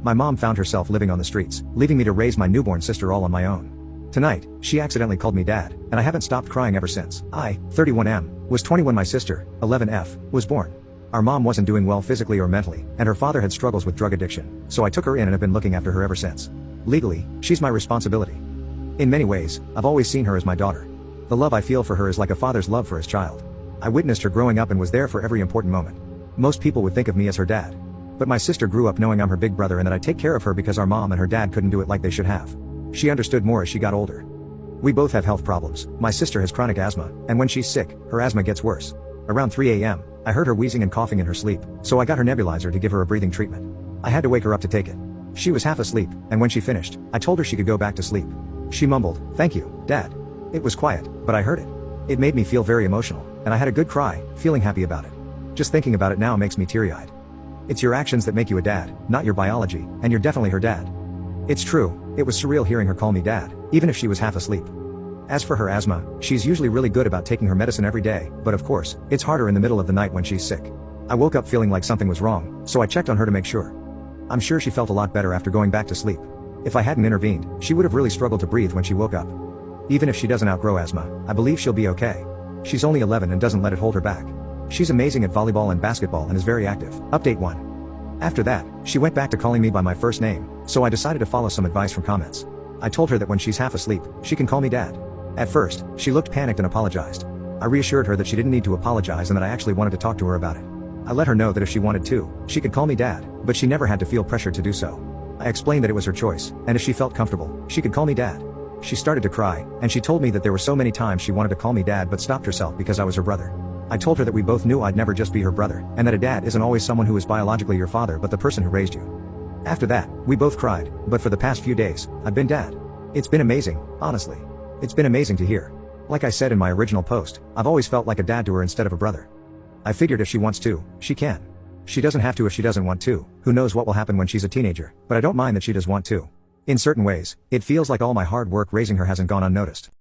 my mom found herself living on the streets, leaving me to raise my newborn sister all on my own. Tonight, she accidentally called me dad, and I haven't stopped crying ever since. I, 31M, was 20 when my sister, 11F, was born. Our mom wasn't doing well physically or mentally, and her father had struggles with drug addiction, so I took her in and have been looking after her ever since. Legally, she's my responsibility. In many ways, I've always seen her as my daughter. The love I feel for her is like a father's love for his child. I witnessed her growing up and was there for every important moment. Most people would think of me as her dad. But my sister grew up knowing I'm her big brother and that I take care of her because our mom and her dad couldn't do it like they should have. She understood more as she got older. We both have health problems. My sister has chronic asthma, and when she's sick, her asthma gets worse. Around 3 a.m., I heard her wheezing and coughing in her sleep, so I got her nebulizer to give her a breathing treatment. I had to wake her up to take it. She was half asleep, and when she finished, I told her she could go back to sleep. She mumbled, "Thank you, Dad." It was quiet, but I heard it. It made me feel very emotional, and I had a good cry, feeling happy about it. Just thinking about it now makes me teary-eyed. It's your actions that make you a dad, not your biology, and you're definitely her dad. It's true, it was surreal hearing her call me dad, even if she was half asleep. As for her asthma, she's usually really good about taking her medicine every day, but of course, it's harder in the middle of the night when she's sick. I woke up feeling like something was wrong, so I checked on her to make sure. I'm sure she felt a lot better after going back to sleep. If I hadn't intervened, she would have really struggled to breathe when she woke up. Even if she doesn't outgrow asthma, I believe she'll be okay. She's only 11 and doesn't let it hold her back. She's amazing at volleyball and basketball and is very active. Update 1. After that, she went back to calling me by my first name, so I decided to follow some advice from comments. I told her that when she's half asleep, she can call me dad. At first, she looked panicked and apologized. I reassured her that she didn't need to apologize and that I actually wanted to talk to her about it. I let her know that if she wanted to, she could call me dad, but she never had to feel pressured to do so. I explained that it was her choice, and if she felt comfortable, she could call me dad. She started to cry, and she told me that there were so many times she wanted to call me dad but stopped herself because I was her brother. I told her that we both knew I'd never just be her brother, and that a dad isn't always someone who is biologically your father but the person who raised you. After that, we both cried, but for the past few days, I've been dad. It's been amazing, honestly. It's been amazing to hear. Like I said in my original post, I've always felt like a dad to her instead of a brother. I figured if she wants to, she can. She doesn't have to if she doesn't want to. Who knows what will happen when she's a teenager, but I don't mind that she does want to. In certain ways, it feels like all my hard work raising her hasn't gone unnoticed.